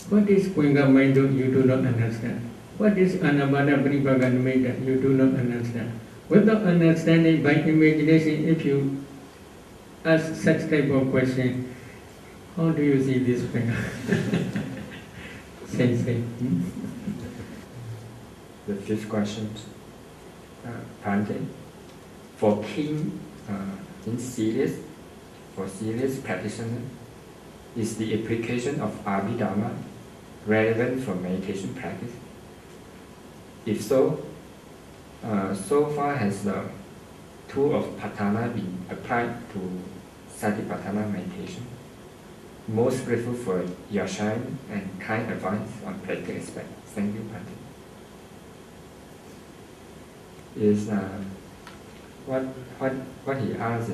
What is Puinga Maido? You do not understand. What is Anabada Pribhaganameda? You do not understand. Without understanding, by imagination, if you ask such type of question, how do you see this Puinga? Sensei. The fifth question, Bhante, for keen for serious practitioner, is the application of Abhidhamma relevant for meditation practice? If so, so far has the tool of Patana been applied to Satipatthana meditation? Most grateful for your sharing and kind advice on practical aspect. Thank you, Bhante. Is what he asks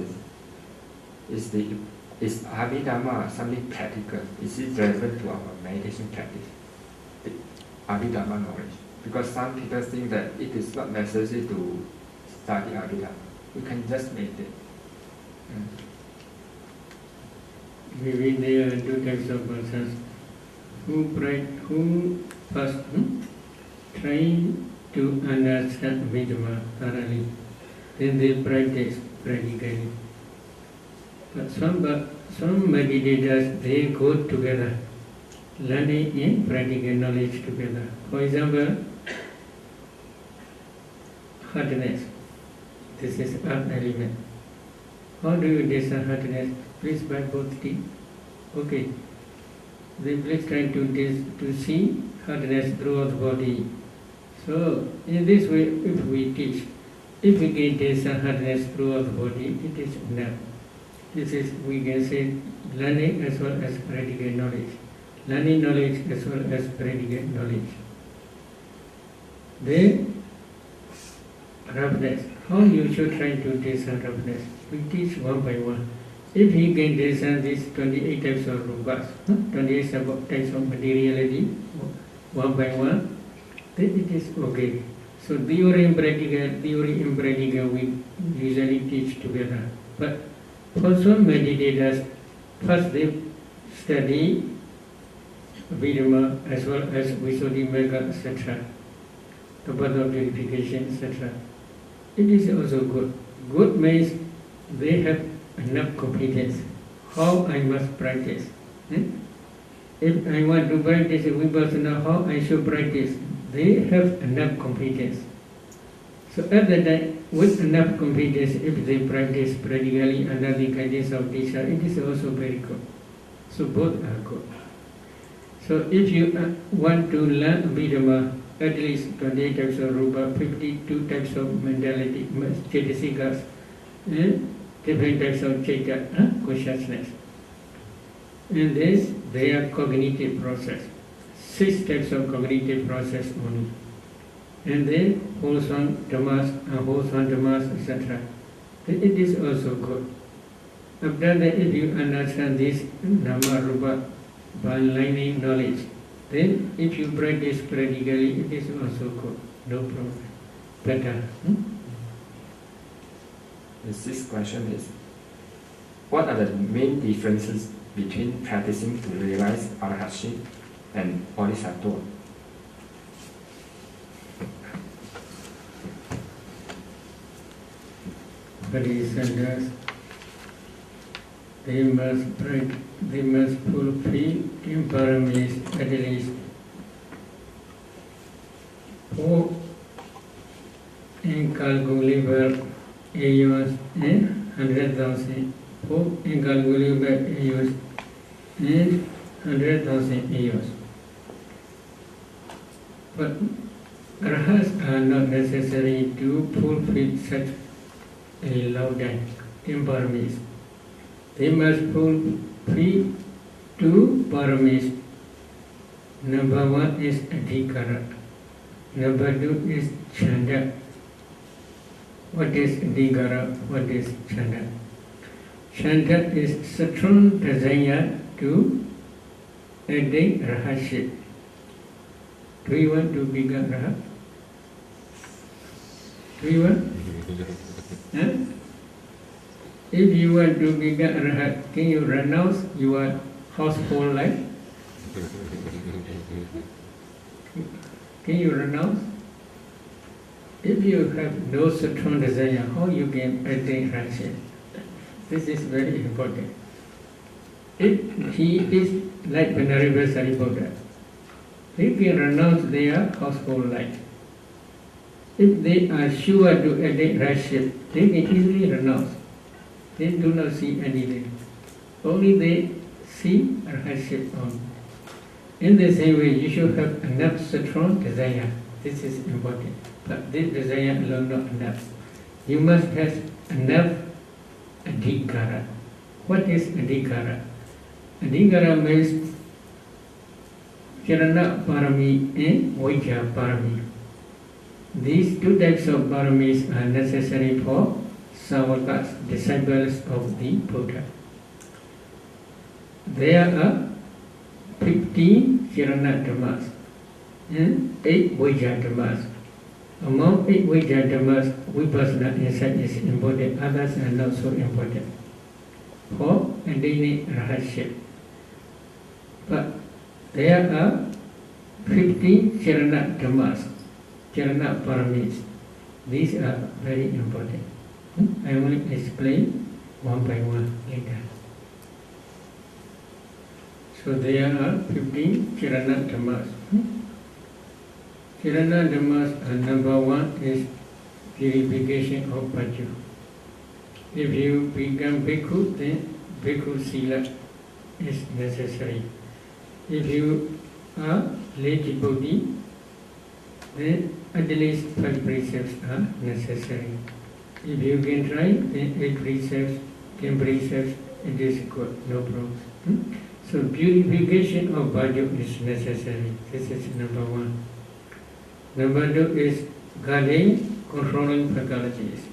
is Abhidhamma something practical? Is it relevant to our meditation practice? The Abhidhamma knowledge, because some people think that it is not necessary to study Abhidhamma. We can just meditate. Maybe there are two types of persons who first try to understand Abhidhamma thoroughly, then they practice practically. But some meditators, they go together, learning and practical knowledge together. For example, hardness. This is earth element. How do you discern hardness? Please by both teeth. Okay. Then please try to see hardness throughout the body. So in this way, if we teach, if we get discern hardness throughout the body, it is enough. This is, we can say, learning as well as practical knowledge. Learning knowledge as well as practical knowledge. Then, roughness. How you should try to discern roughness? We teach one by one. If he can discern these 28 types of rupas, 28 types of materiality, one by one, then it is okay. So theory and practical, we usually teach together. But for some meditators, first they study Abhidhamma as well as Visuddhimagga, etc. The path of purification, etc. It is also good. Good means they have enough competence. How I must practice. If I want to practice Vipassana, how I should practice. They have enough competence. So at that time, with enough competence, if they practice practically under the guidance of teacher, it is also very good. So both are good. So if you want to learn Abhidhamma, at least 28 types of rupa, 52 types of mentality, cetasikas, different types of chaita, consciousness. And this, they are cognitive process. 6 types of cognitive process only. And then wholesome dhammas, unwholesome dhammas, etc. It is also good. After that, if you understand this nama rupa by learning knowledge, then if you practice practically, it is also good. No problem. Better. The sixth question is, what are the main differences between practicing to realize Arahatship and Bodhisattva? Bodhisattvas, they must fulfill imparamis at least 4 incalculable aeons and 100,000. 4 incalculable aeons and 100,000 aeons. But arhats are not necessary to fulfill such a loud imparamis. They must fulfill 2 paramis. Number 1 is adhikara. Number 2 is chanda. What is adhikara? What is chanda? Chanda is strong desire to attain rahatship. Do you want to become rahat? Do you want? If you want to become rahat, can you renounce your household life? Can you renounce? If you have no strong desire, how you can attain hardship? This is very important. If he is like Venerable Sariputta, they can renounce their household life. If they are sure to attain hardship, they can easily renounce. They do not see anything. Only they see hardship only. In the same way, you should have enough strong desire. This is important. But this desire alone not enough. You must have enough adhikara. What is adhikara? Adhikara means Kirana Parami and Vajja Parami. These two types of paramis are necessary for Savakas, disciples of the Buddha. There are 15 Kirana Dhammas and 8 Vajja Dhammas. Among 8 Vajja Dhammas, Vipassana insight is important, others are not so important for attaining Rahatship. But there are 15 Kirana Dhammas, Kirana Paramis. These are very important. I will explain one by one later. So there are 15 Kirana Dhammas. Kirana Dhammas, number one is purification of bhaju. If you become bhikkhu, then bhikkhu sila is necessary. If you are lay devotee, then at least 5 precepts are necessary. If you can try, then 8 precepts, 10 precepts, it is good, no problem. So purification of bhaju is necessary. This is number one. Number two is guarding, controlling faculties.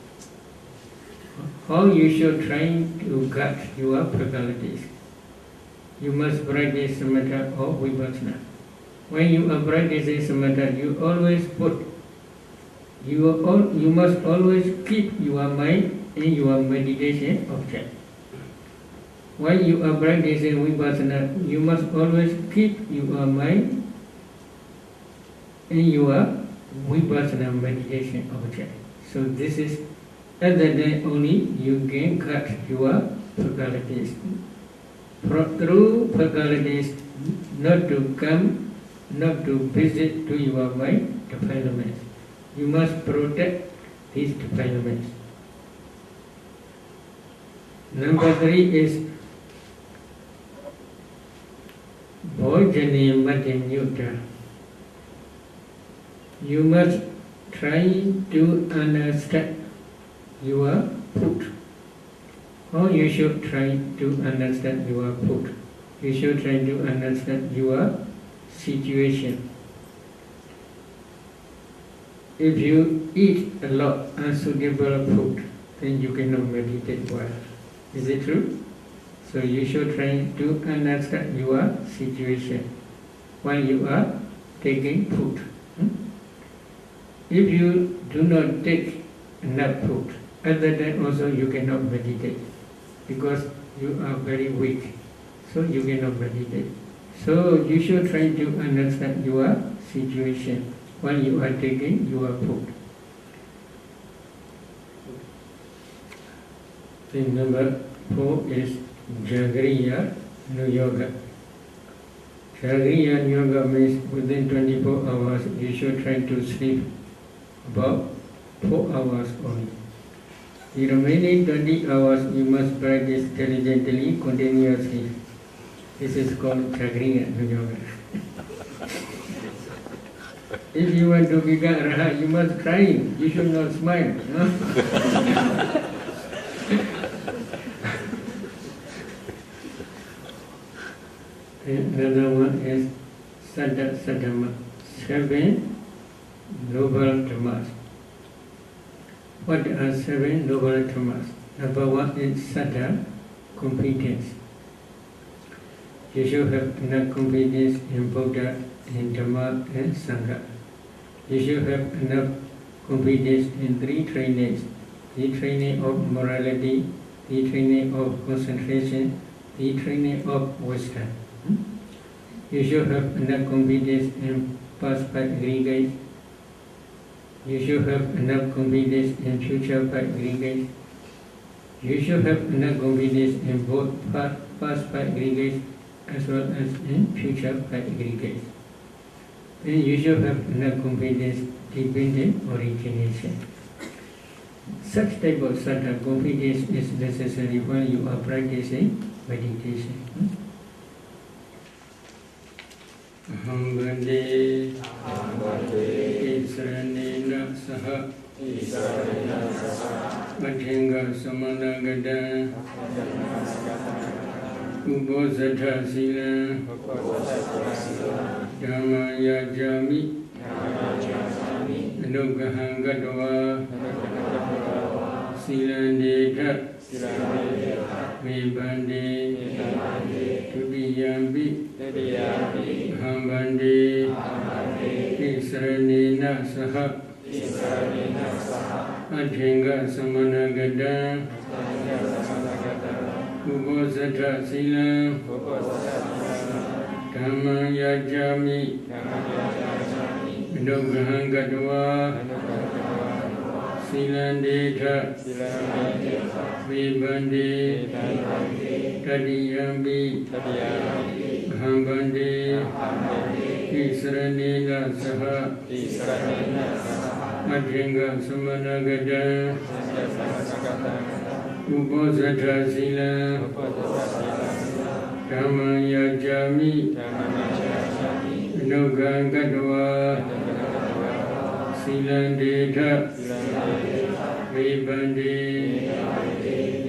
How you should try to guard your faculties. You must practice samatha or vipassana. When you are practicing samatha, you must always keep your mind in your meditation object. When you are practicing vipassana, you must always keep your mind in your vipassana meditation object. So this is, at that time only you can cut your faculties. Through faculties, not to come, not to visit to your mind defilements. You must protect these defilements. Number 3 is Bhojane Madhyamyutta. You must try to understand your food. How you should try to understand your food? You should try to understand your situation. If you eat a lot unsuitable food, then you cannot meditate well. Is it true? So you should try to understand your situation while you are taking food. If you do not take enough food, at that time also you cannot meditate because you are very weak. So you cannot meditate. So you should try to understand your situation while you are taking your food. Then number 4 is Jagriya Nuyoga. Jagriya Nuyoga means within 24 hours you should try to sleep about 4 hours only. The remaining 20 hours you must practice diligently, continuously. This is called Jagriya Nuyoga. If you want to become Arhat, you must cry. You should not smile. Another one is Saddha Saddhamma, 7 noble dhammas. What are 7 noble dhammas? Number 1 is Saddha, competence. You should have enough competence in Buddha, in Dhamma and Sangha. You should have enough competence in 3 trainings: the training of morality, the training of concentration, the training of wisdom. You should have enough confidence and past five aggregates. You should have enough confidence in future five aggregates. You should have enough confidence in both past five aggregates as well as in future five aggregates. Then you should have enough confidence dependent origination. Such type of certain confidence is necessary when you are practicing meditation. Aham bande Isranena saha Madhenga samanagada Ubosatha sila Dhamma yajami Anugaham gadwa Silandeta Mebande Tudiyambi Hambande Isranena saha Adhenga samanagada Ubosatha sila Dhamma yajami Anugaham gadwa Silandeta Mebande Tudiyambi Hambande Isranena saha Adhenga samanagada Ubosatha sila Dhamma yajami Anugaham gadwa Silandeta Mebande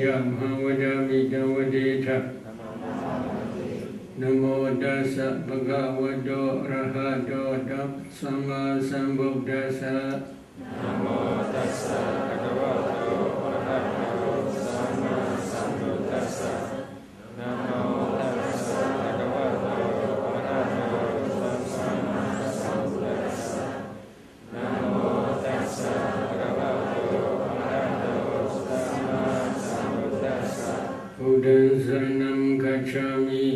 Yamhavadami Dawadeta Namo Dasa Bhagavato Arahato Sama Sambuddhassa Namo Dasa Bhagavato Arahato Sama Sambuddhassa Namo Dasa Bhagavato Arahato Sama Sambuddhassa Namo Dasa Bhagavato Arahato Sama Sambuddhassa Buddhaṃ saranam gacchami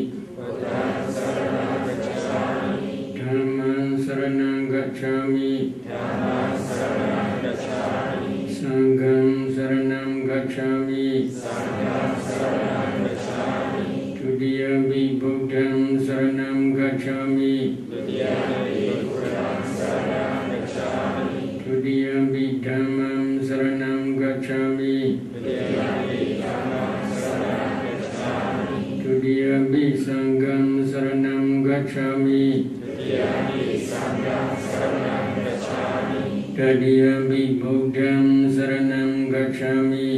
Dhammaṃ saranam gacchami Sanghaṃ saranam gacchami Tudiyampi Buddhaṃ saranam gacchami Tudiyampi Dhammaṃ saranam gacchami Tudiyampi Sanghaṃ saranam gacchami Tadiyampi Buddhaṃ saranam gacchami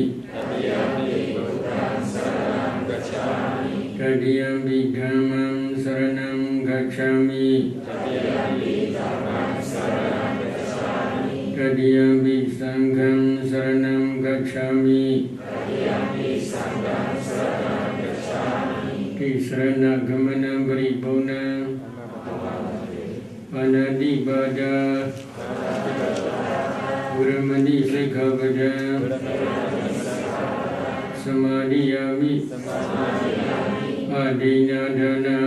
Tadiyampi Dhammaṃ saranam gacchami Tadiyampi Sanghaṃ saranam gacchami Tisrana gamana paripurna Panadipada Uramani Sikkhapada Samadhiyami Adina Dana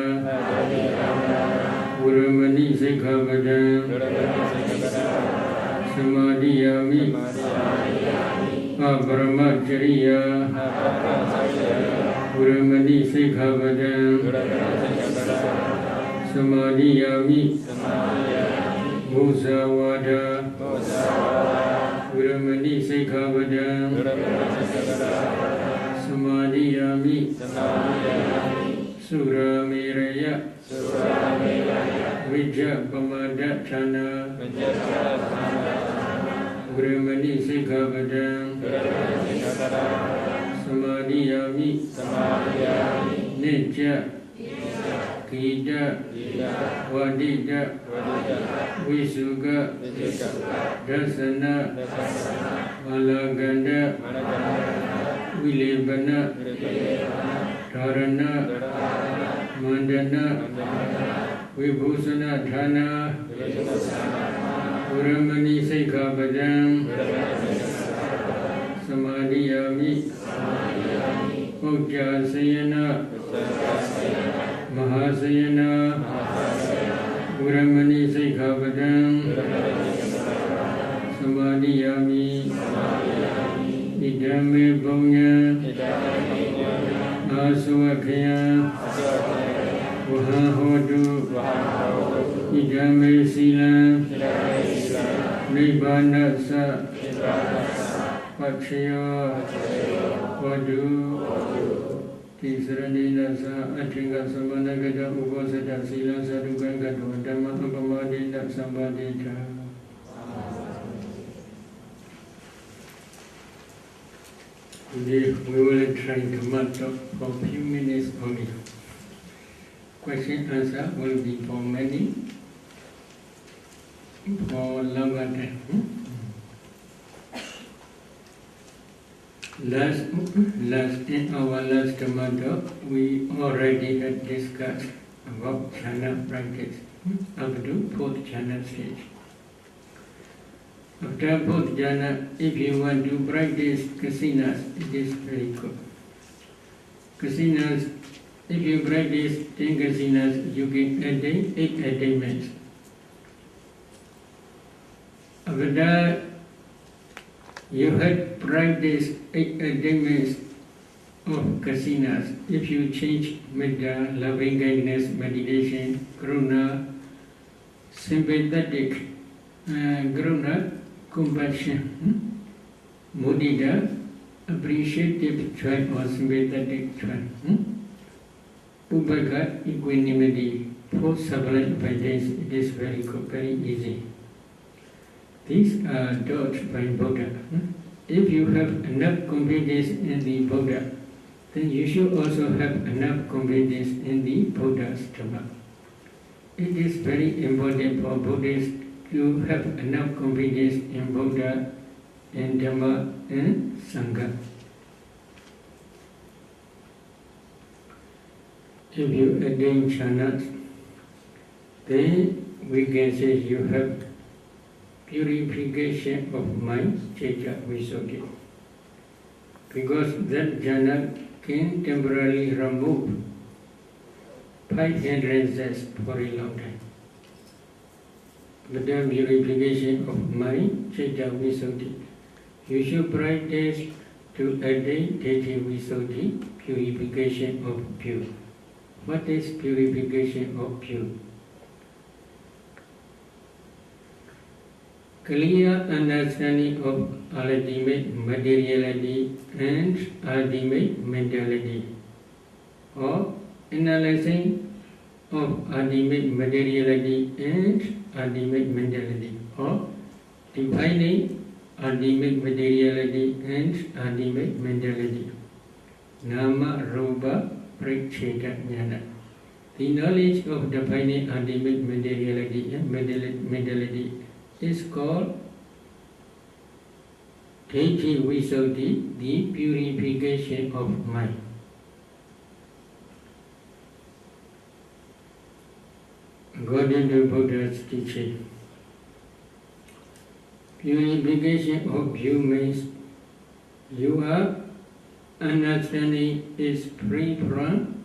Uramani Sikkhapada Samadhiyami Aparamacariya Uramani Sikkhapada Samadhiyami Musavada Uramani Sikkhapada Samadhiyami Suramiraya Vijjapamadachana Uramani Sikkhapada Samadhiyami Nitya Kida Wadida Visuga Dasana Malaganda Vilebana Dharana Mandana Vibhusana Dhana Uramani Sikkhapada Samadhiyami Ujjasayana Mahasayana Uramani Saikhavadam Samadhiyami Idame Bhunya Aswakaya Vahahodu Idame Sila Nibbana Sa Pachaya Vadu Tisranina Sa Atringa Samanagada Ubosada Sila Sadugangadu Dhamma Upamadina Sambadita. Today we will try to matter for a few minutes only. Question answer will be for many, for longer time. In our last matter, we already had discussed about jhana practice up to fourth jhana stage. After fourth jhana, if you want to practice kasinas, it is very good. Kasinas, if you practice 10 kasinas, you can attain 8 attainments. After that, you had practiced 8 attainments of kasinas. If you change metta, loving kindness, meditation, karuna, sympathetic, karuna, compassion, mudita, appreciative joy or sympathetic joy, upaka, equanimity, 4 sublime vitals, it is very good, very easy. These are taught by Buddha. If you have enough confidence in the Buddha, then you should also have enough confidence in the Buddha's Dhamma. It is very important for Buddhists to have enough confidence in Buddha, in Dhamma, and Sangha. If you attain jhanas, then we can say you have purification of mind, citta, visuddhi. Because that jhana can temporarily remove 5 hindrances for a long time. With the purification of mind, citta, visuddhi, you should practice to attain ditthi visuddhi, purification of pure. What is purification of pure? Clear understanding of ultimate materiality and ultimate mentality, or analyzing of ultimate materiality and ultimate mentality, or defining ultimate materiality and ultimate mentality. Nama Rupa Pritcheta Jnana. The knowledge of defining ultimate materiality and mentality is called ditthi visuddhi, the purification of mind. According to Buddha's teaching, purification of you means your understanding is free from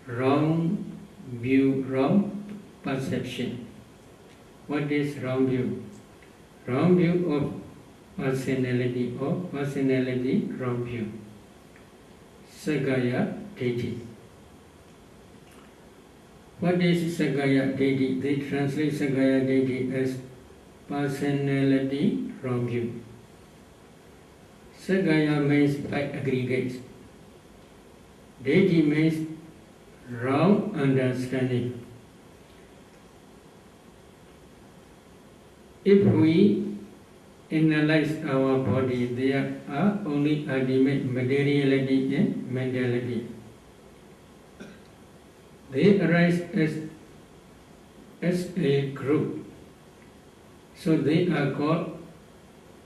wrong view, wrong perception. What is wrong view? Wrong view of personality or personality wrong view. Sakkaya Ditthi. What is Sakkaya Ditthi? They translate Sakkaya Ditthi as personality wrong view. Sakkaya means by aggregates. Ditthi means wrong understanding. If we analyze our body, there are only ultimate materiality and mentality. They arise as a group. So they are called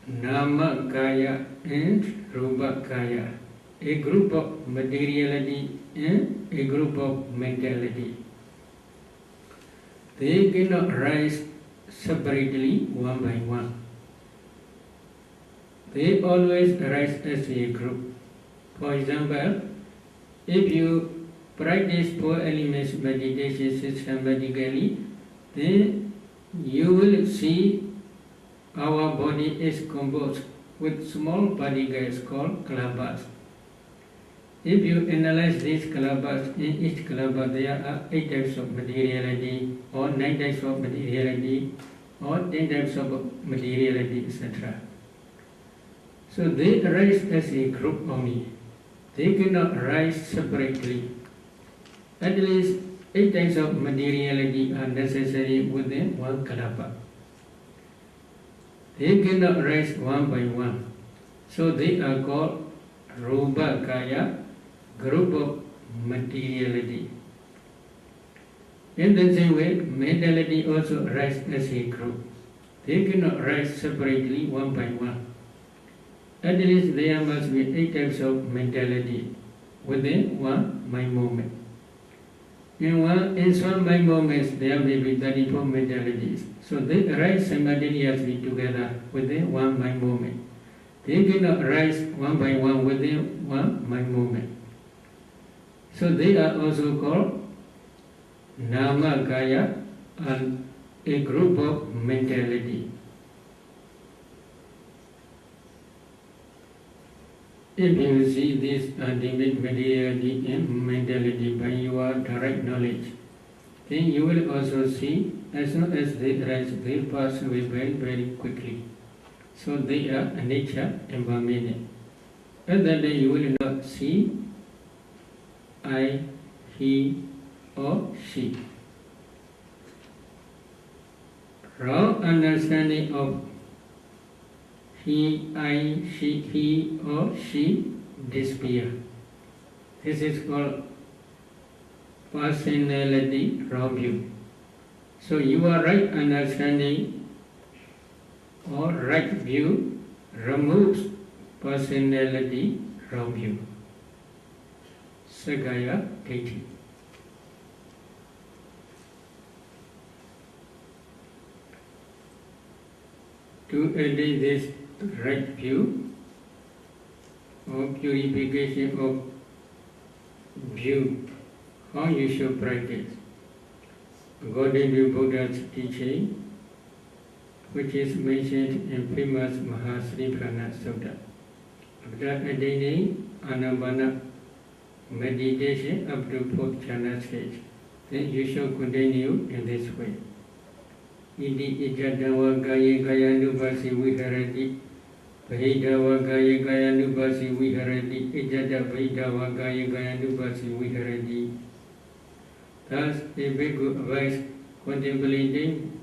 Nama Kaya and Rupa Kaya, a group of materiality and a group of mentality. They cannot rise separately one by one. They always arise as a group. For example, if you practice 4 elements meditation systematically, then you will see our body is composed with small particles called klabas. If you analyze these klabas, in each klaba there are 8 types of materiality, or 9 types of materiality, or 10 types of materiality, etc. So they arise as a group only. They cannot arise separately. At least 8 types of materiality are necessary within one kalapa. They cannot arise one by one. So they are called Rupa Kaya, group of materiality. In the same way, mentality also arises as a group. They cannot arise separately one by one. At least there must be 8 types of mentality within one mind moment. In some mind moments there may be 34 mentalities. So they arise simultaneously together within one mind moment. They cannot arise one by one within one mind moment. So they are also called Nama Kaya, and a group of mentality. If you see this ultimate materiality and mentality by your direct knowledge, then you will also see as soon as they arise, they pass away very, very quickly. So they are nature impermanent. At that day you will not see I, he, or she. Wrong understanding of he, I, she, he, or she disappear. This is called personality wrong view. So your right understanding or right view removes personality wrong view. Sagaya Deity. To attain this right view or purification of view, how you should practice? According to Buddha's teaching, which is mentioned in famous Mahasri Prana Sutta, after attaining Anapana meditation up to 4th jhana stage, then you should continue in this way. Iti ijadawa gaya gaya nubasi viharati, Vahidawa gaya gaya nubasi viharati, Ijada vahidawa gaya gaya nubasi viharati. Thus, a bhikkhu avoids contemplating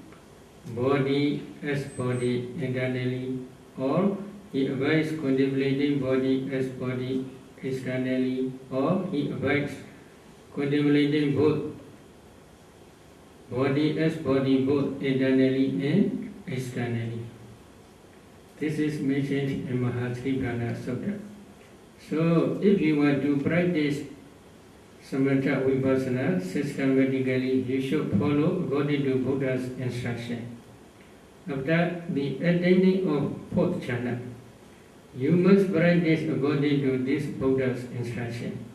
body as body internally, or he avoids contemplating body as body externally, or he avoids contemplating both body as body both internally and externally. This is mentioned in Mahasri Prana Sutta. So, if you want to practice Samatha Vipassana systematically, you should follow according to Buddha's instruction. After the attaining of 4th jhana, you must practice according to this Buddha's instruction.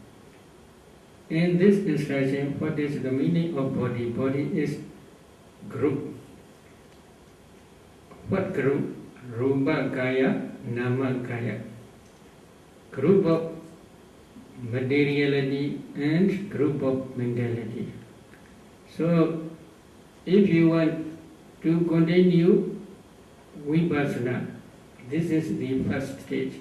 In this instruction, what is the meaning of body? Body is group. What group? Rupa Kaya, Nama Kaya. Group of materiality and group of mentality. So, if you want to continue Vipassana, this is the first stage.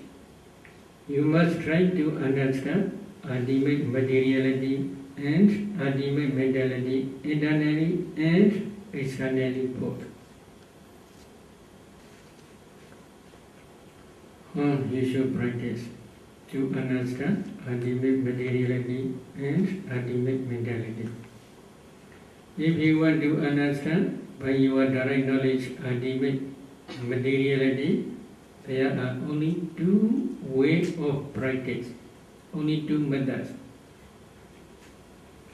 You must try to understand ultimate materiality and ultimate mentality internally and externally both. You should practice to understand ultimate materiality and ultimate mentality. If you want to understand by your direct knowledge ultimate materiality, there are only 2 ways of practice. Only 2 methods.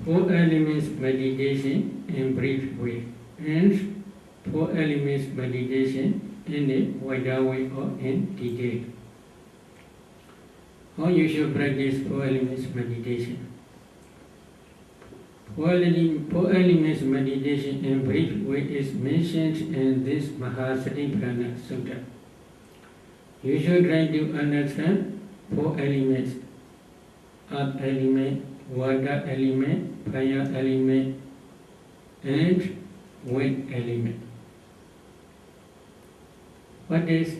4 elements meditation in brief way, and 4 elements meditation in a wider way or in detail. How you should practice four elements meditation. Four elements meditation in brief way is mentioned in this Mahasatipatthana Sutta. You should try to understand four elements: earth element, water element, fire element, and wind element. What is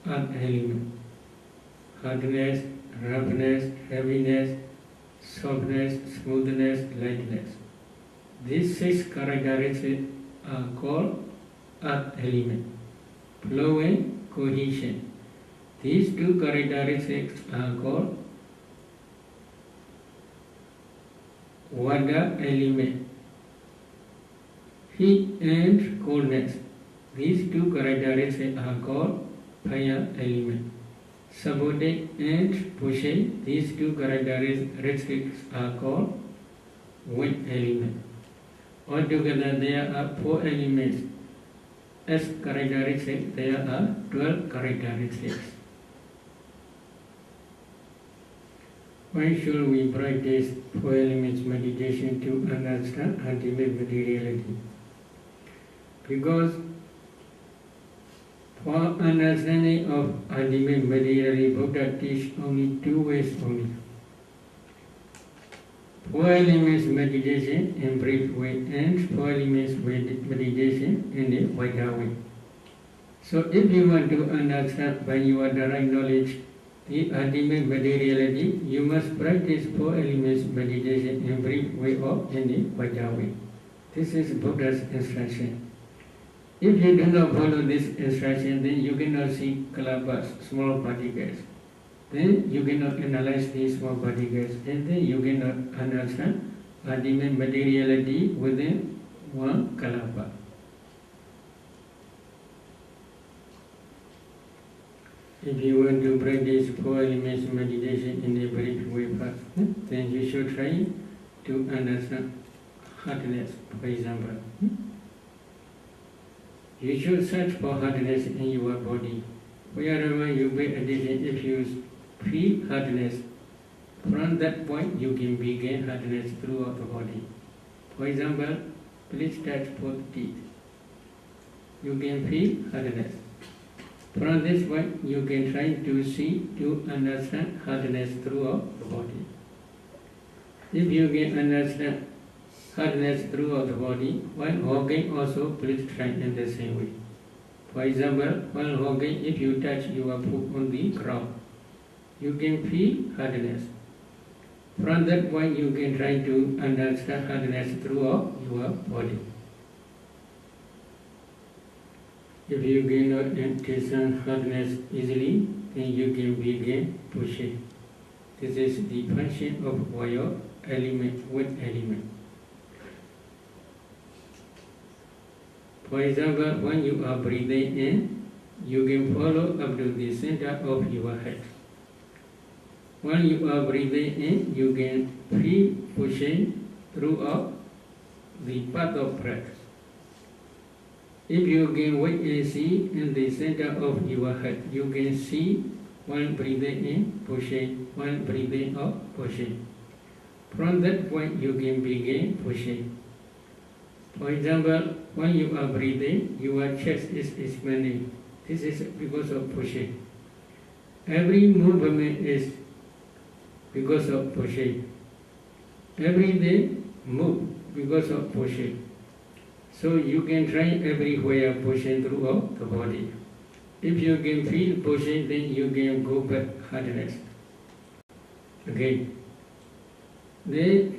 earth element? Hardness, roughness, heaviness, softness, smoothness, lightness. These six characteristics are called earth element. Flowing, cohesion. These two characteristics are called water element. Heat and coldness. These two characteristics are called fire element. Supporting and pushing. These two characteristics are called wind element. Altogether there are four elements. As characteristics there are 12 characteristics. Why should we practice four elements meditation to understand ultimate materiality? Because for understanding of ultimate materiality, Buddha teaches only two ways only. Four elements meditation in brief way and four elements meditation in a wider way. So if you want to understand by your direct knowledge the ultimate materiality, you must practice four elements meditation in brief way or in a wider way. This is Buddha's instruction. If you do not follow this instruction, then you cannot see kalapas, small particles. Then you cannot analyze these small particles, and then you cannot understand ultimate materiality within one kalapa. If you want to practice four elements meditation in a brief way first, then you should try to understand hardness, for example. You should search for hardness in your body. Wherever you pay attention, if you feel hardness, from that point you can begin hardness throughout the body. For example, please touch both teeth. You can feel hardness. From this point you can try to see, to understand hardness throughout the body. If you can understand hardness throughout the body, while walking also please try in the same way. For example, while walking, if you touch your foot on the ground, you can feel hardness. From that point you can try to understand hardness throughout your body. If you cannot understand hardness easily, then you can begin pushing. This is the function of fire element, wind element. For example, when you are breathing in, you can follow up to the center of your head. When you are breathing in, you can feel pushing throughout the path of breath. If you can wait and see in the center of your head, you can see when breathing in, pushing, when breathing out, pushing. From that point, you can begin pushing. For example, when you are breathing, your chest is expanding. This is because of pushing. Every movement is because of pushing. Every day move because of pushing. So you can try everywhere pushing throughout the body. If you can feel pushing, then you can go back hardness. Again. Then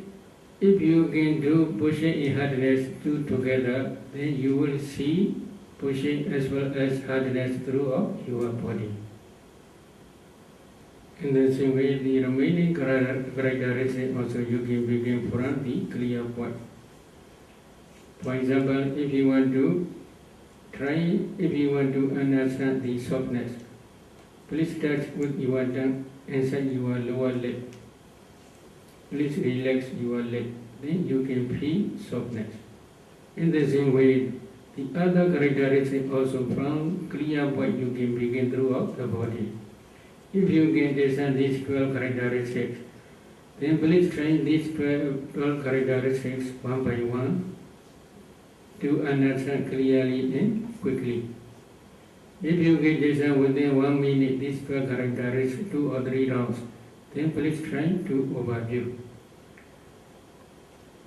if you can do pushing and hardness two together, then you will see pushing as well as hardness throughout your body. In the same way, the remaining characteristics also you can begin from the clear point. For example, if you want to understand the softness, please touch with your tongue inside your lower lip. Please relax your leg, then you can feel softness. In the same way, the other characteristics also from clear point you can begin throughout the body. If you can discern these 12 characteristics, then please train these 12 characteristics one by one to understand clearly and quickly. If you can discern within 1 minute these 12 characteristics 2 or 3 rounds, then please try to overview.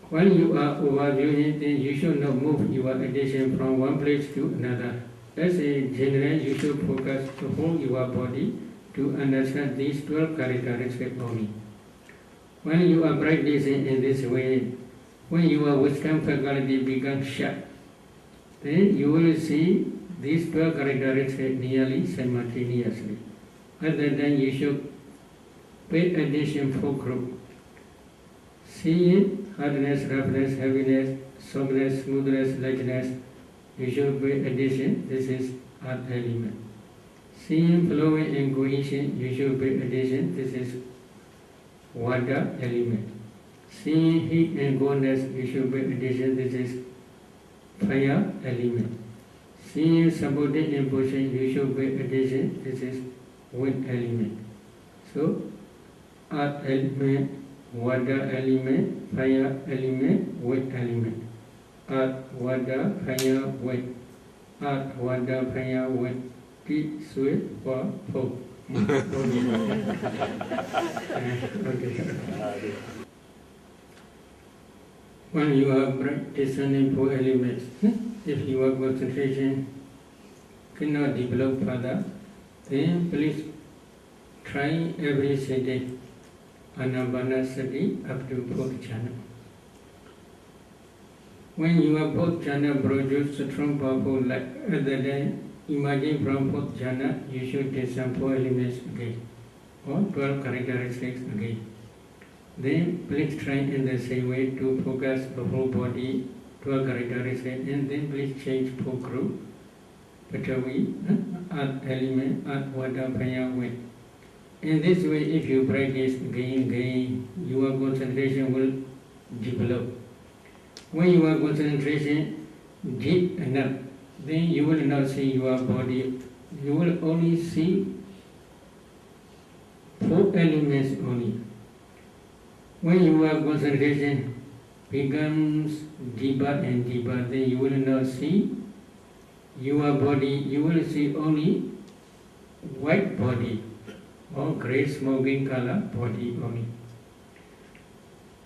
While you are overviewing, then you should not move your attention from one place to another. As a general, you should focus the whole your body to understand these 12 characteristics only. When you are practicing in this way, when your wisdom faculty becomes sharp, then you will see these 12 characteristics nearly simultaneously. At that time, you should pay attention for group. Seeing hardness, roughness, heaviness, softness, smoothness, lightness, you should pay attention. This is earth element. Seeing flowing and cohesion, you should pay attention. This is water element. Seeing heat and coldness, you should pay attention. This is fire element. Seeing supporting and pushing, you should pay attention. This is wind element. So, earth element, water element, fire element, wind element. Earth, water, fire, wind. Earth, water, fire, wind. Ki, sui, wa, po. When you are practicing 4 elements, if your concentration cannot develop further, then please try every sitting Anapanasati up to 4th jhana. When your 4th jhana produces strong powerful light, at the time, imagine from 4th jhana, you should discern 4 elements again, or 12 characteristics again. Then please try in the same way to focus the whole body, 12 characteristics, and then please change 4 group. Patavi, earth element, earth, water, fire, wind. In this way, if you practice again, your concentration will develop. When your concentration deep enough, then you will not see your body. You will only see 4 elements only. When your concentration becomes deeper and deeper, then you will not see your body. You will see only white body or grey smoking color body only.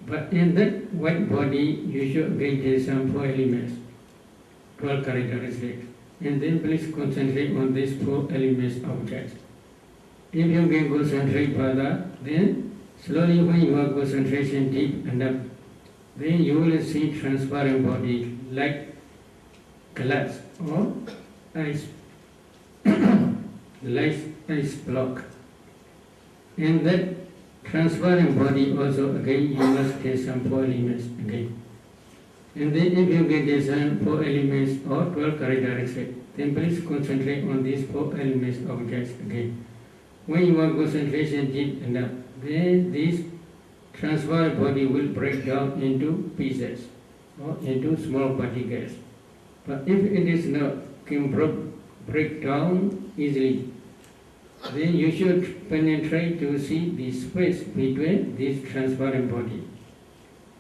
But in that white body, you should get some 4 elements, 12 characteristics, and then please concentrate on these 4 elements objects. If you can concentrate further, then slowly when your concentration deep enough, then you will see transparent body like glass or ice, like ice block. In that transparent body also again you must get some 4 elements again. And then if you get some 4 elements or 12 characteristics, then please concentrate on these 4 elements objects again. When your concentration deep enough, then this transparent body will break down into pieces or into small particles. But if it is not can break down easily, then you should penetrate to see the space between this transparent body.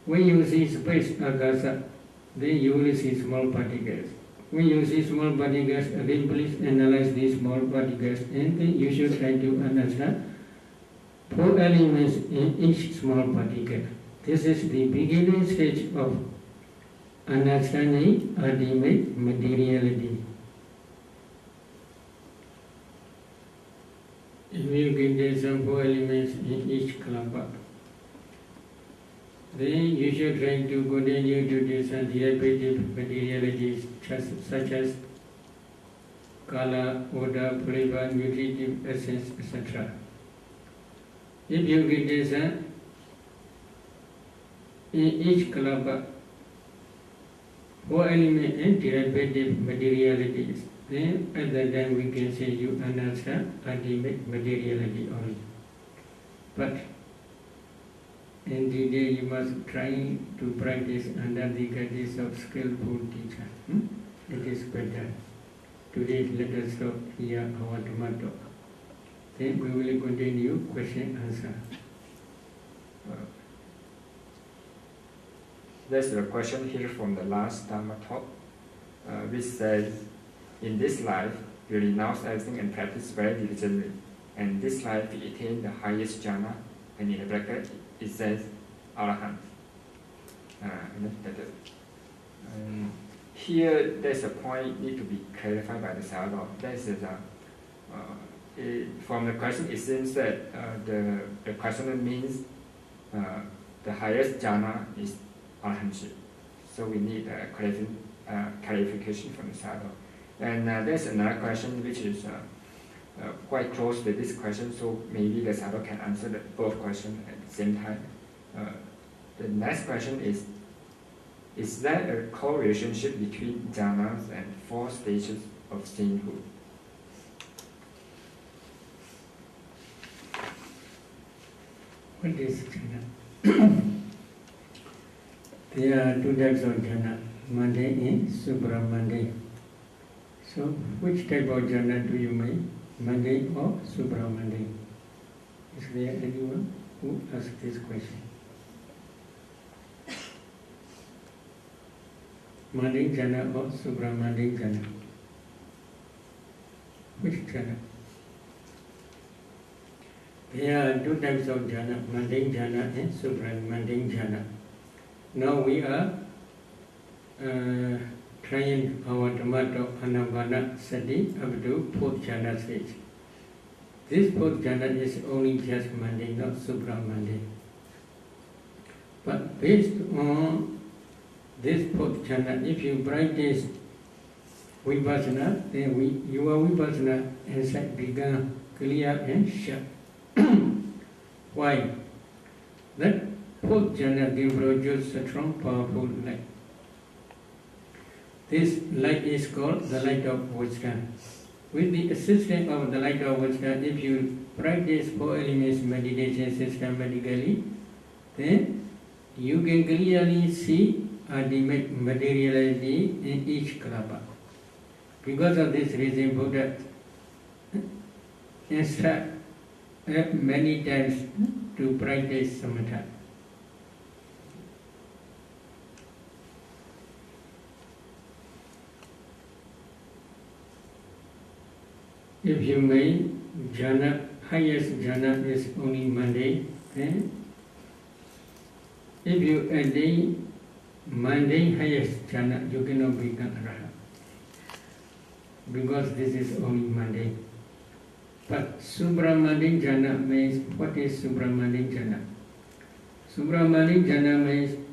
When you see space akasa, then you will see small particles. When you see small particles, again please analyze these small particles, and then you should try to understand 4 elements in each small particle. This is the beginning stage of understanding ultimate materiality. If you get some 4 elements in each kalapa, then you should try to continue to discern derivative materialities such as color, odor, flavor, nutritive essence, etc. If you get discern in each kalapa 4 elements and derivative materialities, then at that time we can say you understand ultimate materiality only. But in detail you must try to practice under the guidance of skillful teacher. It is better. Today let us stop here our Dhamma talk. Then we will continue question answer. There's a question here from the last Dharma talk, which says, in this life, we renounce everything and practice very diligently. And this life we attain the highest jhana, and in the bracket it says Arahant. Here there's a point need to be clarified by the Sayadaw. From the question it seems that the questioner means the highest jhana is Arahantship. So we need clarification from the Sayadaw. And there's another question which is quite close to this question, so maybe the Sayadaw can answer both questions at the same time. The next question is there a co-relationship between jhanas and 4 stages of sainthood? What is jhana? There are 2 types of jhana, mundane and supramundane. So, which type of jhana do you mean, mundane or supramundane? Is there anyone who asked this question? Mundane jhana or supramundane jhana? Which jhana? There are 2 types of jhana, mundane jhana and supramundane jhana. Now we are trying our Dhamma of Anapana Sati up to 4th jhana stage. This 4th jhana is only just mundane, not supramundane. But based on this 4th jhana, if you practice vipassana, then your vipassana insight become clear and sharp. Why? That 4th jhana can produce a strong, powerful light. This light is called the light of wisdom. With the assistance of the light of wisdom, if you practice 4 elements meditation systematically, then you can clearly see ultimate materiality in each kalapa. Because of this reason, Buddha instructs many times to practice samatha. If you made jhana, highest jhana is only mundane, then if you attain mundane highest jhana, you cannot become arahant, because this is only mundane. But supramundane jhana means, what is supramundane jhana? Supramundane jhana means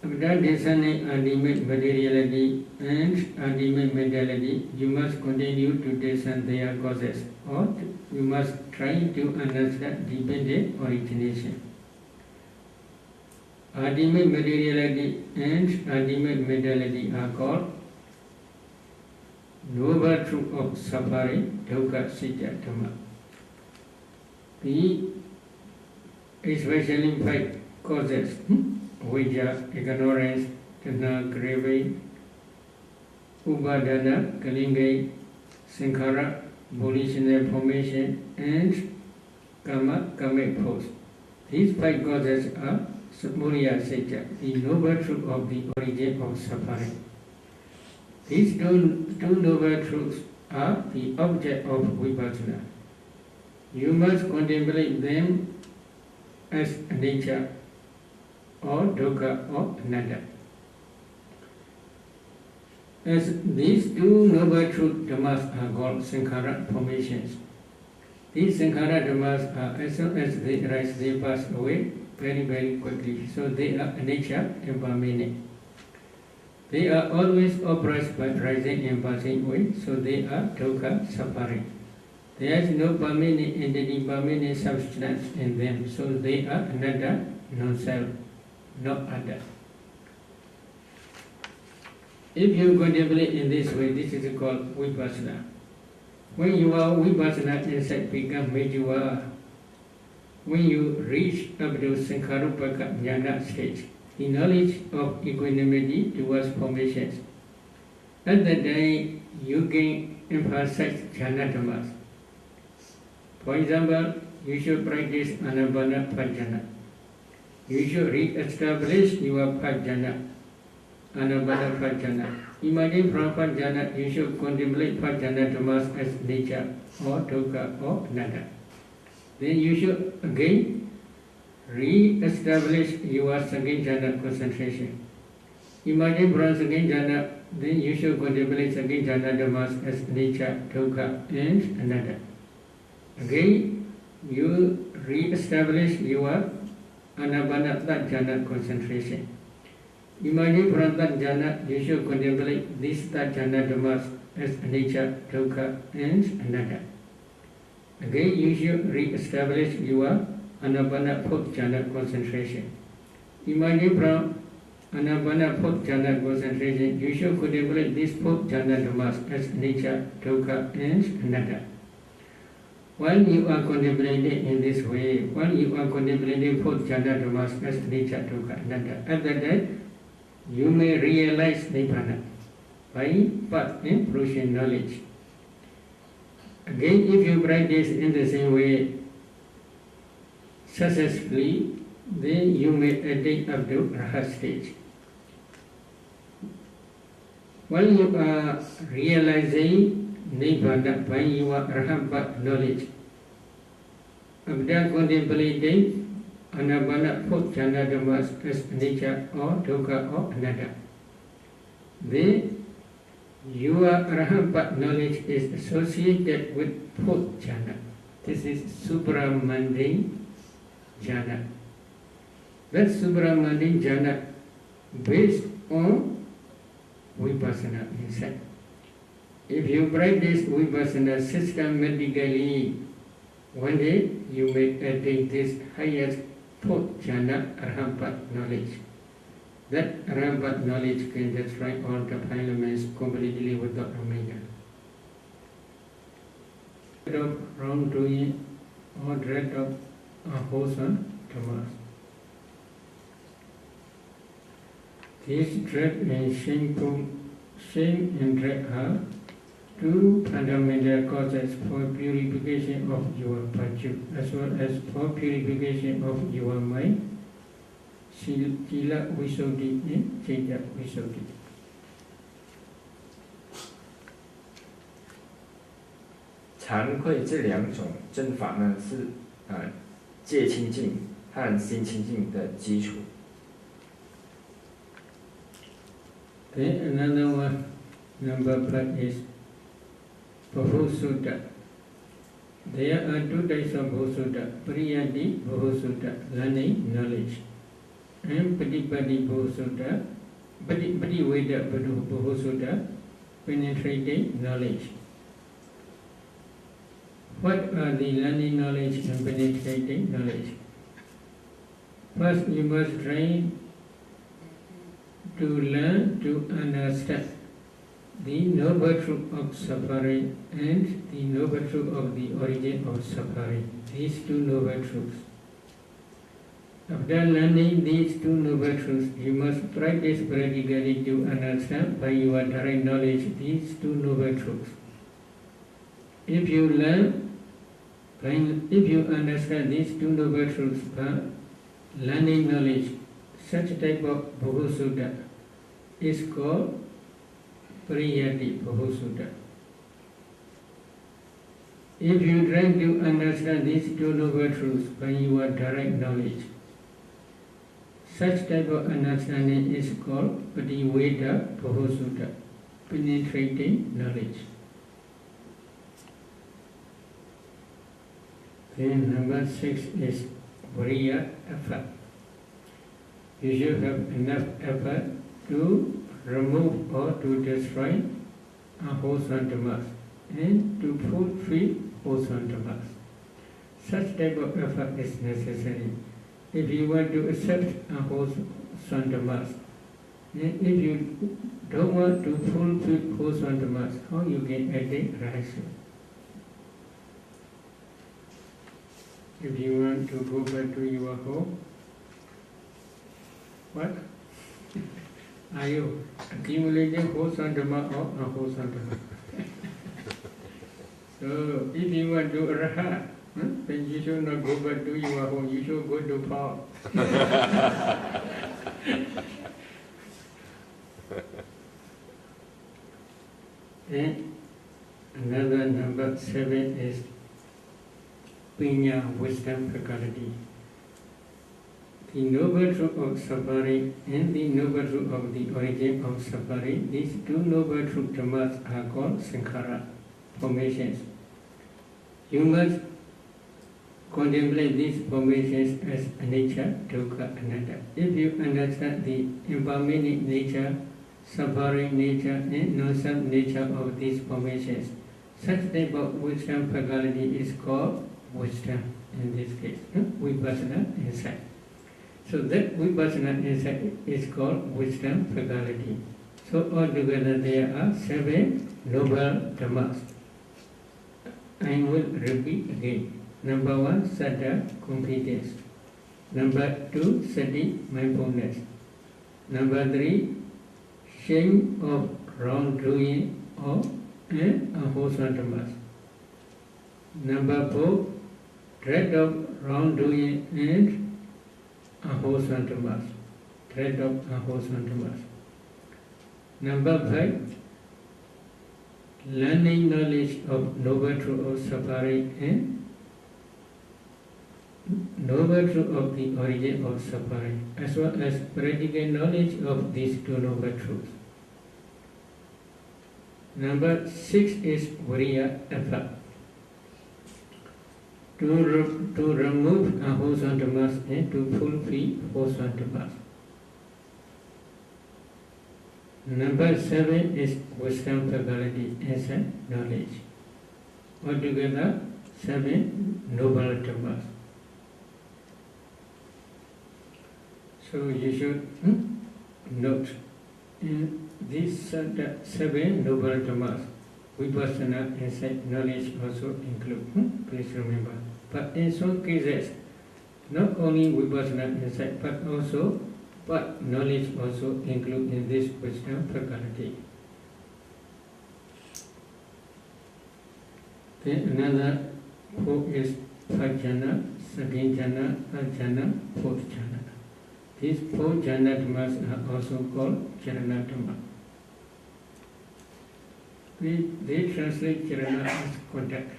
after discerning ultimate materiality and ultimate mentality, you must continue to discern their causes, or you must try to understand dependent origination. Ultimate materiality and ultimate mentality are called noble truth of suffering, dukkha, sitya, dhamma. The especially 5 causes, Vijja, ignorance, Tanha, craving, Upadana, Kalinga, Sankhara, volitional formation, and Karma, karmic force. These 5 causes are Samudaya Satya, the noble truth of the origin of suffering. These two noble truths are the object of vipassana. You must contemplate them as nature, or dukkha, or anatta. As these 2 noble truth dhammas are called sankhara formations. These sankhara dhammas are, as soon as they arise, they pass away very, very quickly. So they are nature impermanent. They are always oppressed by rising and passing away, so they are dukkha, suffering. There is no permanent entity, permanent substance in them, so they are anatta, non-self, not other. If you contemplate in this way, this is called vipassana. When your vipassana insight becomes mature, when you reach up to Sankharupaka jhana stage, the knowledge of equanimity towards formations, at that day you can emphasize jhana dhammas. For example, you should practice Anapana Pajana. You should re-establish your Pajana, Anapana Pajana. Imagine from Pajana, you should contemplate Pajana Dhammas as nature or dukkha or anatta. Then you should again re-establish your second jhana concentration. Imagine from second jhana, then you should contemplate second jhana Dhammas as nature, dukkha and anatta. Again, you re-establish your Anapana jhana concentration. Imagine from that jhana, you should contemplate this jhana Dhammas as nature, dukkha and anatta. Again, you should re-establish your Anapana jhana concentration. Imagine from Anapana jhana concentration, you should contemplate this jhana Dhammas as nature, dukkha and anatta. While you are contemplating in this way, while you are contemplating jhana Dhammas as nature, dukkha, anatta, at that time, you may realize Nibbana by path and fruition knowledge. Again, if you practice in the same way successfully, then you may attain up to Rahat stage. While you are realizing Nibbana by your Rahat knowledge, after contemplating Anapana jhana Dhammas as nature or dukkha or anatta, then your Rahat knowledge is associated with jhana. This is supramundane jhana. That supramundane jhana based on vipassana inside. If you practice vipassana systematically, one day you may attain this highest jhana Rahat knowledge. That Rahat knowledge can destroy all the defilements completely without omega. Dread of wrongdoing or dread of unwholesome dhammas. These dread and shame and dread are two fundamental causes for purification of your virtue, as well as for purification of your mind, Sila Visuddhi and Citta Visuddhi. 惭愧这两种正法呢，是戒清净和心清净的基础。 Then another one, number 5 is Bhusuddha. There are two types of Bhusuddha, Pariyati Bhusuddha, learning knowledge, and Patipati Bhusuddha, Pativeda Bhusuddha, penetrating knowledge. What are the learning knowledge and penetrating knowledge? First, you must try to learn to understand the noble truth of suffering and the noble truth of the origin of suffering. These two noble truths. After learning these two noble truths, you must practice practically to understand by your direct knowledge these two noble truths. If you understand these two noble truths by learning knowledge, such type of Bhusuddha is called Pariyati Bhusuddha. If you try to understand these two noble truths by your direct knowledge, such type of understanding is called Pativeda Bhusuddha, penetrating knowledge. Then number 6 is Viriya effort. You should have enough effort to remove or to destroy unwholesome dhammas and to fulfill wholesome dhammas. Such type of effort is necessary. If you want to accept unwholesome dhammas, and if you don't want to fulfill wholesome dhammas, how you can attain rahasya? If you want to go back to your home, what? Are you accumulating wholesome dhamma or unwholesome dhamma? So, if you want to arahat, Then you should not go back to your home, you should go to power. And another number 7 is Pinya, wisdom, faculty. The noble truth of suffering and the noble truth of the origin of suffering, these two noble truth dhammas are called sankhara, formations. You must contemplate these formations as anicca, dukkha, anatta. If you understand the impermanent nature, suffering nature, and non-self nature of these formations, such type of wisdom faculty is called wisdom in this case, vipassana insight. So that vipassana insight is called wisdom faculty. So altogether there are 7 noble dhammas. I will repeat again. Number 1, saddha, competence. Number 2, sati, mindfulness. Number 3, shame of wrongdoing or unwholesome dhammas. Number 4, dread of wrongdoing and unwholesome dhammas. Dread of unwholesome dhammas. Number 5, learning knowledge of noble truth of suffering and noble truth of the origin of suffering, as well as practical knowledge of these two noble truths. Number 6 is viriya, effort. To remove unwholesome dhammas and to fulfill wholesome dhammas. Number 7 is wisdom faculty, insight, knowledge. Altogether 7 noble dhammas. So you should note in these 7 noble dhammas, vipassana, insight, knowledge also include. Please remember. But in some cases, not only vipassana, insight, but knowledge also include in this wisdom faculty. Then another 4 is 5 jhana, 2nd jhana, 3rd jhana, 4th jhana. These 4 jhana dhammas are also called charana dhamma. They translate charana as contact.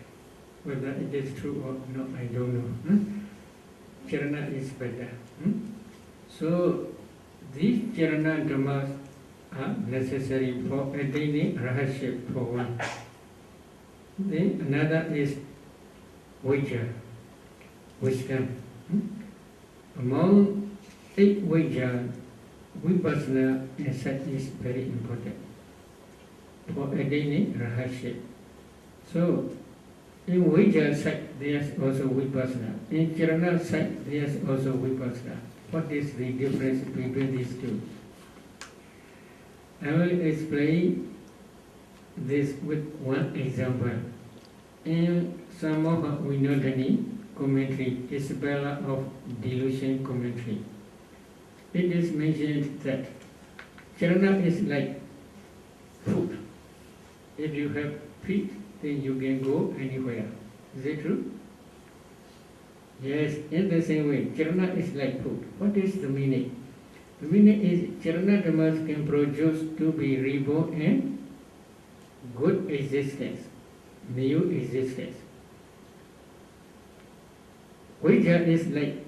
Whether it is true or not, I don't know. Charana is better. So these charana dhammas are necessary for attaining rahasya for one. Then another is vijja, wisdom. Among 8 vijja, vipassana insight is very important for attaining rahasya. So in vijja side there is also vipassana. In charana side there is also vipassana. What is the difference between these two? I will explain this with one example. In Samoha Vinodani commentary, Isabella of Delusion commentary, it is mentioned that charana is like food. If you have feet, then you can go anywhere. Is it true? Yes, in the same way, charana is like food. What is the meaning? The meaning is charana dhammas can produce to be reborn in good existence, new existence. Vijja is like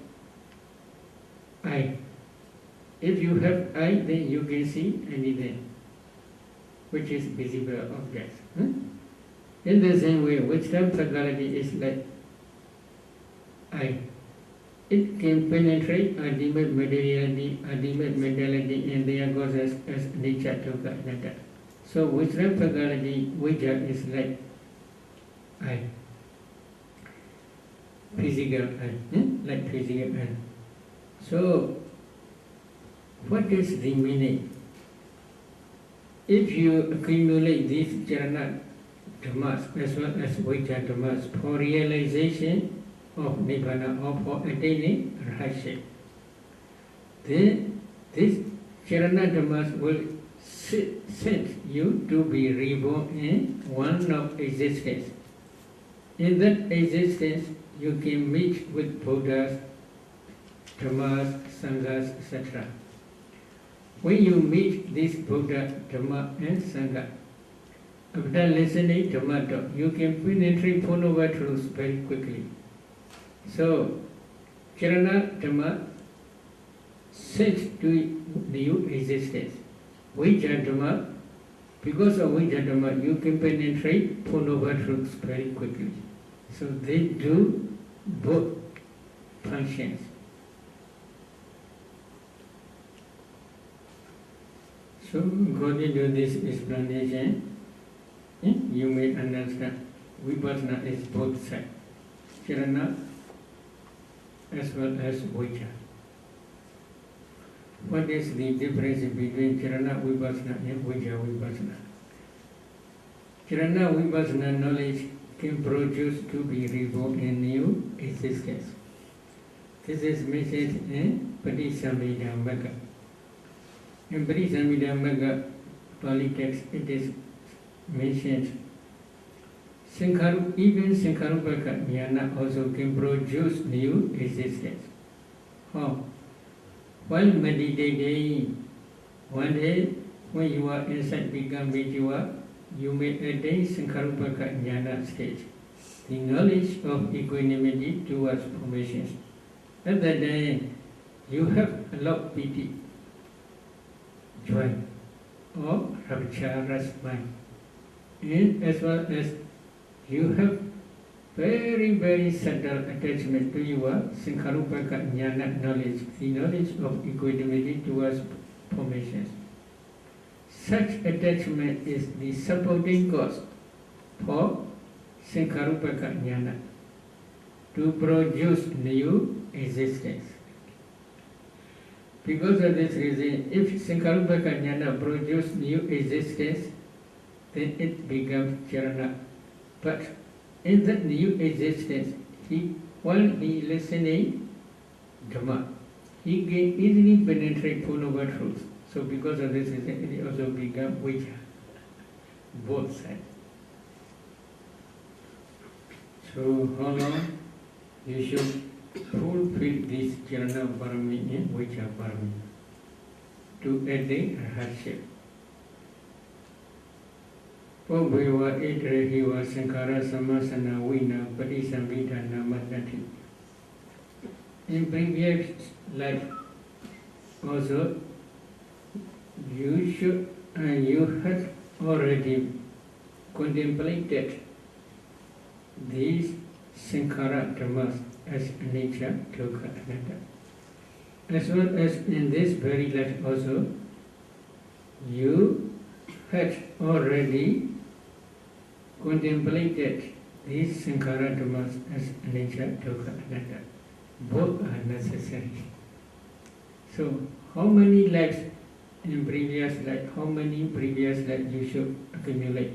eye. If you have eye, then you can see anything which is visible objects. In the same way, wisdom faculty is like eye. It can penetrate ultimate materiality, ultimate mentality, and there goes as anicca, dukkha, anatta. So wisdom faculty, vijja is like eye, physical eye, like physical eye. So what is the meaning? If you accumulate these charana dhammas as well as vijja dhammas for realization of nibbana or for attaining rahasya, then this charana dhammas will set you to be reborn in one of existence, In that existence, you can meet with Buddhas, Dhammas, Sanghas, etc. When you meet this Buddha, Dhamma and Sangha, after listening to Dhamma talk, you can penetrate Four Noble Truths very quickly. So, Charana Dhamma sent to new existence. Vijja Dhamma, because of Vijja Dhamma, you can penetrate Four Noble Truths very quickly. So they do both functions. So according to this explanation, you may understand Vipassana is both sides, Charana as well as Vijja. What is the difference between Charana Vipassana and Vijja Vipassana? Charana Vipassana knowledge can produce to be reborn in new existence. This is mentioned in Patisambhida Magga. In Patisambhida Magga Pali text, it is mentioned even Sankharupaka Jnana also can produce new existence. How? While meditating, one day when you are inside become Vijja, you may attain Sankharupaka Jnana stage, the knowledge of equanimity towards formations. At that time, you have a lot of pity, joy, or rapturous mind. And as well as you have very, very subtle attachment to your Sankharupaka Jnana knowledge, the knowledge of equanimity towards formations. Such attachment is the supporting cause for Sankharupaka Jnana to produce new existence. Because of this reason, if Sankharupaka Jnana produces new existence, then it becomes Charana. But in that new existence, while he listening Dhamma, he can easily penetrate Four Noble Truths. So because of this reason, it also becomes Vijja, both sides. So how long you should fulfill this Charana Parami and Vijja Parami to attain hardship. Pabheva Idrehiva Sankara Samasana Vina Patisambhida Namatati. In previous life, also you had already contemplated these Sankhara Dhammas as nature, dukkha, anatta. As well as in this very life also, you had already contemplated these Sankhara Dhammas as nature, dukkha, anatta. Both are necessary. So, how many lives in previous life, how many previous lives you should accumulate?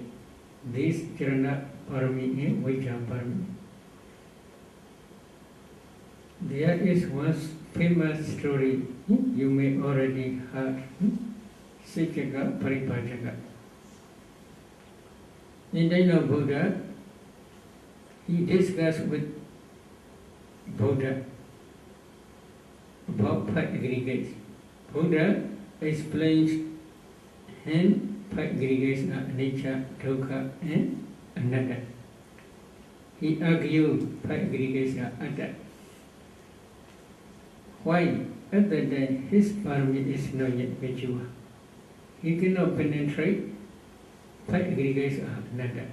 This Charana Parami and Vijja Parami. There is one famous story you may already heard, Sikaka Paripajaka. In the time of Buddha, he discussed with Buddha about five aggregates. Buddha explains and five aggregates are nature, dukkha, and anatta. He argued five aggregates are atta. Why? At that time, his parami is not yet mature. He cannot penetrate five aggregates are anatta.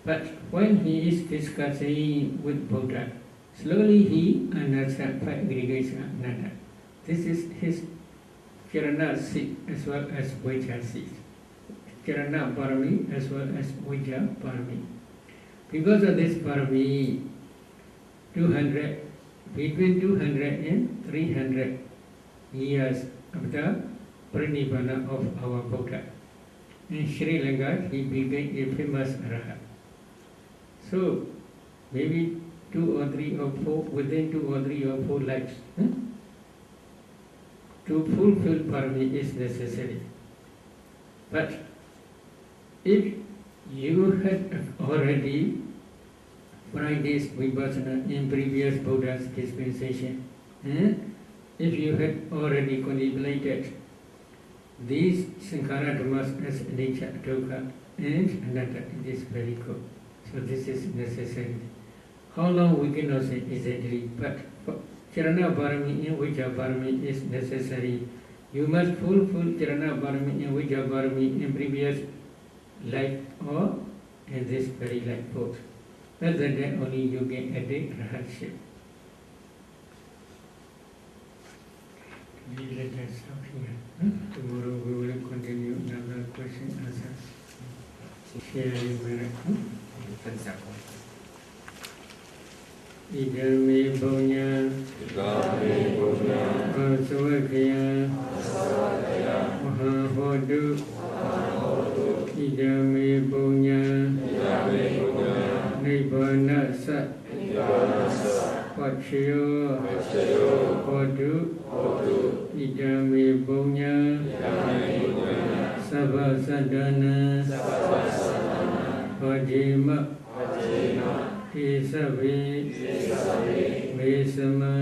But when he is discussing with Buddha, slowly he understands five aggregates are anatta. This is his Charana seat as well as Vijja seat. Charana Parami as well as Vijja Parami. Because of this Parami, between 200 and 300 years after Parinibbana of our Buddha, in Sri Lanka he became a famous Arhat. So maybe 2 or 3 or 4, within 2 or 3 or 4 lives, to fulfill parami is necessary. But if you had already practiced vipassana in previous Buddha's dispensation, if you had already contemplated these sankhara dhammas as anicca, dukkha, and anatta, it is very good. So this is necessary. How long we cannot say exactly, but Charana Parami in Vijja Parami is necessary. You must fulfill Charana Parami and Vijja Parami in previous life or in this very life both. Other than that, only you can attain rahatship. We let that stop here. Tomorrow we will continue another question answer. Share your merit. Idame Bonya Asavakaya Mahahodu Idame Bonya Nibbana Sat Pachayo Hodu Idame Bonya Sabha Sadhana Vajima Isavi Vesama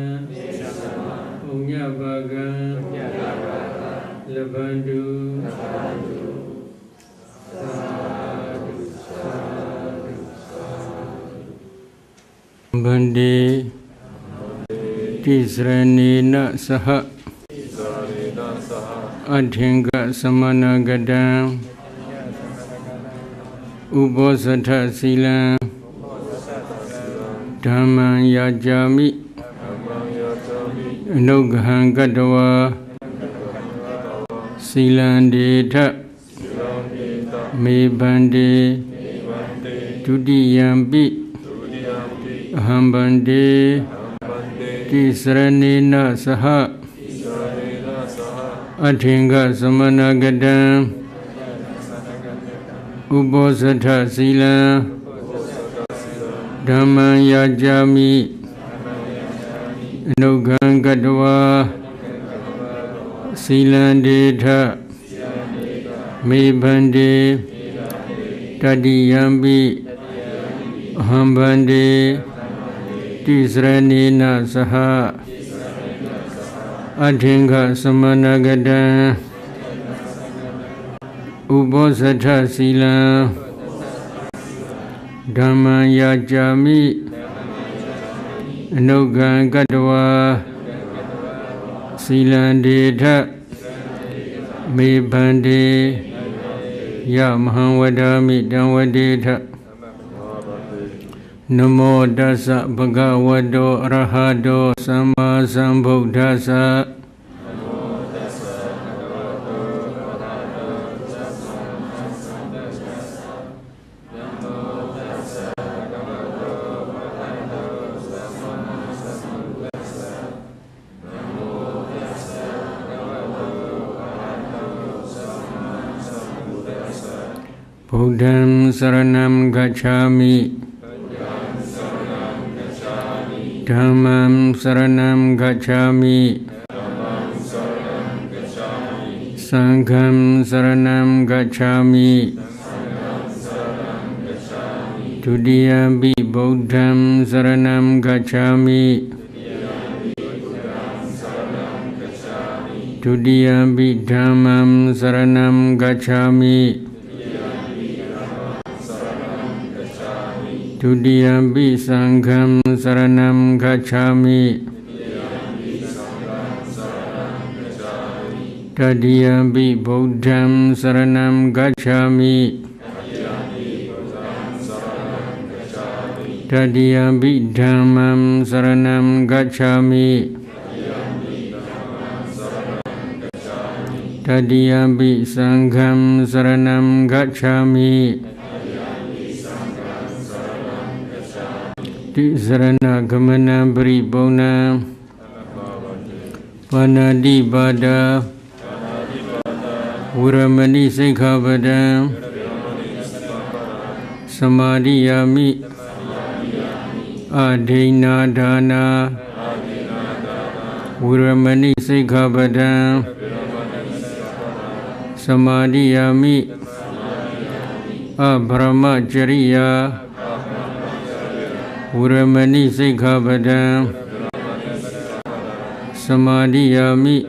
Punya Baga Labandu Bandi Tisranina Saha Adhinga Samanagadam Ubosatha Sila Dhamman Yajami Nughan Gadawa Silandeta Mebande Tudiyambi Ahambande Tisranina Saha Adhinga Samanagadam Ubosatha Sila Dhamman Yajami Nughan Gadwa Silandeta Mebande Tadiyambi Ahambande Tisranina Saha Adhinga Samanagadam Ubosatha Sila Dhamman Yajami Nughan Gadwa Silandeta Mebande Yamahan Wadami Dhamwadeta Namo Dasa Bhagavado Arahado Sama Sambuddhasa Buddham Saranam Gacchami Dhammam Saranam Gacchami Sangham Saranam Gacchami Tudiyambi Buddham Saranam Gacchami Tudiyambi Dhammam Saranam Gacchami Tudiyambi Sangham Saranam Gacchami Tadiyambi Buddham Saranam Gacchami Tadiyambi Dhammam Saranam Gacchami Tadiyambi Sangham Saranam Gacchami Tisarana Gamana Paripurna Panadi Bada Uramani Sikkhapada Samadhiyami Adhina Dana Uramani Sikkhapada Samadhiyami Abramacharya Uramani Sikkhapadam Samadhiyami